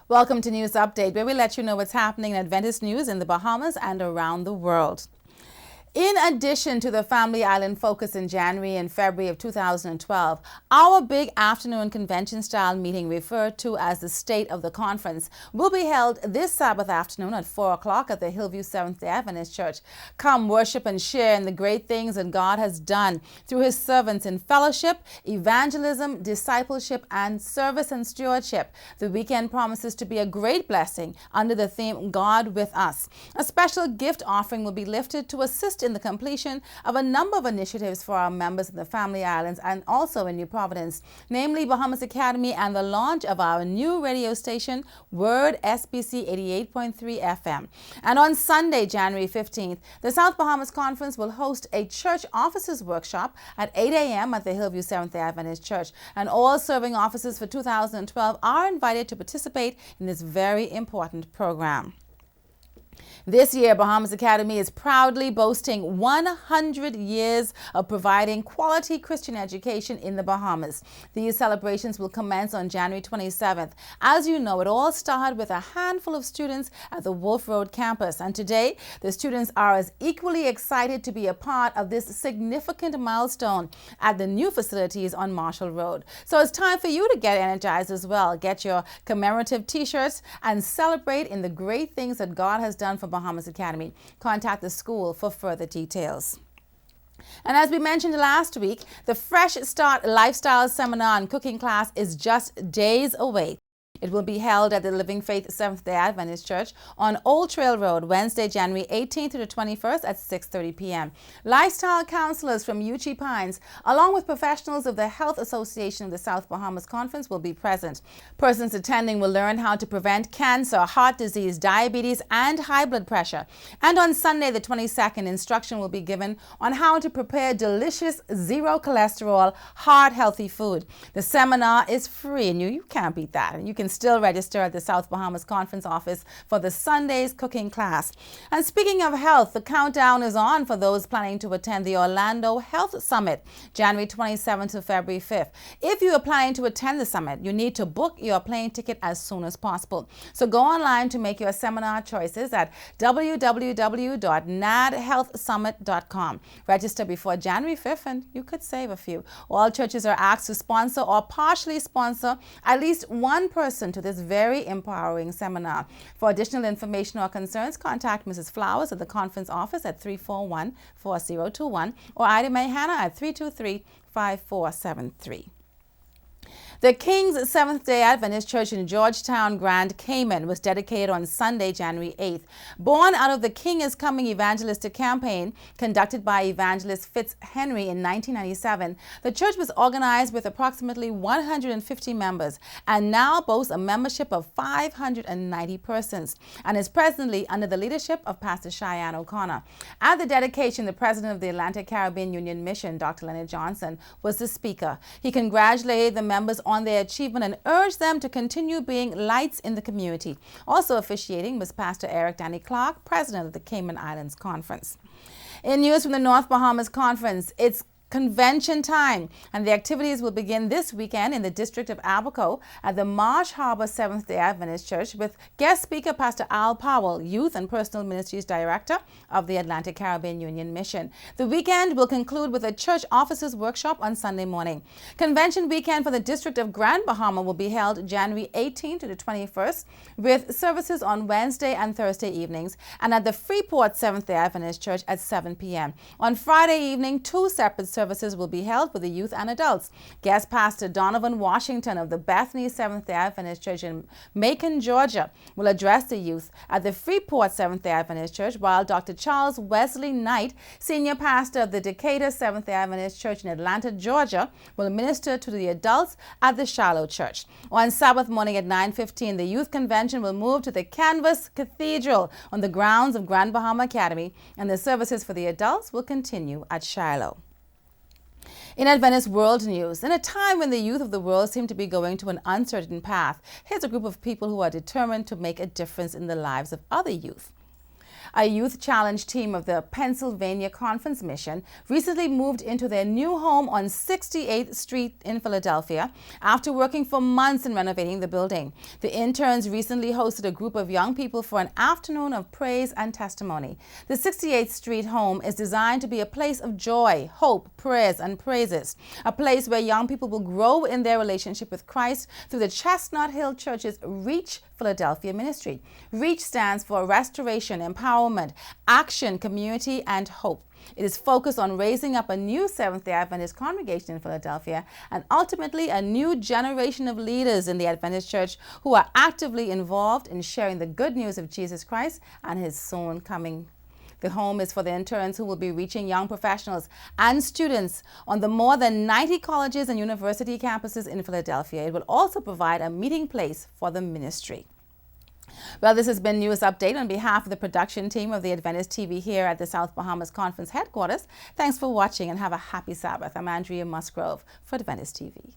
Welcome to News Update, where we let you know what's happening in Adventist news in the Bahamas and around the world. In addition to the Family Island focus in January and February of 2012, our big afternoon convention-style meeting, referred to as the State of the Conference, will be held this Sabbath afternoon at 4 o'clock at the Hillview Seventh-day Adventist Church. Come worship and share in the great things that God has done through His servants in fellowship, evangelism, discipleship, and service and stewardship. The weekend promises to be a great blessing under the theme God with Us. A special gift offering will be lifted to assist in the completion of a number of initiatives for our members in the Family Islands and also in New Providence, namely Bahamas Academy and the launch of our new radio station, Word SBC 88.3 FM. And on Sunday, January 15th, the South Bahamas Conference will host a church officers workshop at 8 a.m. at the Hillview Seventh-day Adventist Church. And all serving officers for 2012 are invited to participate in this very important program. This year, Bahamas Academy is proudly boasting 100 years of providing quality Christian education in the Bahamas. These celebrations will commence on January 27th. As you know, it all started with a handful of students at the Wolf Road campus, and today the students are as equally excited to be a part of this significant milestone at the new facilities on Marshall Road. So it's time for you to get energized as well. Get your commemorative t-shirts and celebrate in the great things that God has done for Bahamas Academy. Contact the school for further details. And as we mentioned last week, the Fresh Start Lifestyle Seminar and Cooking Class is just days away. It will be held at the Living Faith Seventh-day Adventist Church on Old Trail Road, Wednesday, January 18th to the 21st at 6:30 p.m. Lifestyle counselors from Uchee Pines, along with professionals of the Health Association of the South Bahamas Conference, will be present. Persons attending will learn how to prevent cancer, heart disease, diabetes, and high blood pressure. And on Sunday, the 22nd, instruction will be given on how to prepare delicious, zero cholesterol, heart-healthy food. The seminar is free, and you can't beat that. You can still register at the South Bahamas Conference office for the Sunday's cooking class. And speaking of health, the countdown is on for those planning to attend the Orlando Health Summit, January 27th to February 5th. If you are planning to attend the summit, you need to book your plane ticket as soon as possible. So go online to make your seminar choices at www.nadhealthsummit.com. Register before January 5th and you could save a few. All churches are asked to sponsor or partially sponsor at least one person to this very empowering seminar. For additional information or concerns, contact Mrs. Flowers at the conference office at 341-4021 or Ida May Hannah at 323-5473. The King's Seventh-day Adventist Church in Georgetown, Grand Cayman was dedicated on Sunday, January 8th. Born out of the King is Coming evangelistic campaign conducted by evangelist Fitz Henry in 1997, the church was organized with approximately 150 members and now boasts a membership of 590 persons and is presently under the leadership of Pastor Cheyenne O'Connor. At the dedication, the president of the Atlantic Caribbean Union Mission, Dr. Leonard Johnson, was the speaker. He congratulated the members on their achievement and urged them to continue being lights in the community. Also officiating was Pastor Eric Danny Clark, president of the Cayman Islands Conference. In news from the North Bahamas Conference, it's convention time, and the activities will begin this weekend in the district of Abaco at the Marsh Harbor Seventh-day Adventist Church with guest speaker Pastor Al Powell, Youth and Personal Ministries Director of the Atlantic Caribbean Union Mission. The weekend will conclude with a church officers workshop on Sunday morning. Convention weekend for the district of Grand Bahama will be held January 18th to the 21st with services on Wednesday and Thursday evenings and at the Freeport Seventh-day Adventist Church at 7 p.m. On Friday evening, two separate services will be held for the youth and adults. Guest Pastor Donovan Washington of the Bethany Seventh-day Adventist Church in Macon, Georgia, will address the youth at the Freeport Seventh-day Adventist Church, while Dr. Charles Wesley Knight, senior pastor of the Decatur Seventh-day Adventist Church in Atlanta, Georgia, will minister to the adults at the Shiloh Church. On Sabbath morning at 9:15, the youth convention will move to the Canvas Cathedral on the grounds of Grand Bahama Academy, and the services for the adults will continue at Shiloh. In Adventist World News, in a time when the youth of the world seem to be going to an uncertain path, here's a group of people who are determined to make a difference in the lives of other youth. A youth challenge team of the Pennsylvania Conference Mission recently moved into their new home on 68th Street in Philadelphia after working for months in renovating the building. The interns recently hosted a group of young people for an afternoon of praise and testimony. The 68th Street home is designed to be a place of joy, hope, prayers, and praises, a place where young people will grow in their relationship with Christ through the Chestnut Hill Church's Reach Philadelphia ministry. Reach stands for Restoration, Empowerment, Action, Community, and Hope. It is focused on raising up a new Seventh-day Adventist congregation in Philadelphia and ultimately a new generation of leaders in the Adventist Church who are actively involved in sharing the good news of Jesus Christ and his soon coming. The home is for the interns who will be reaching young professionals and students on the more than 90 colleges and university campuses in Philadelphia. It will also provide a meeting place for the ministry. Well, this has been News Update on behalf of the production team of the Adventist TV here at the South Bahamas Conference headquarters. Thanks for watching and have a happy Sabbath. I'm Andrea Musgrove for Adventist TV.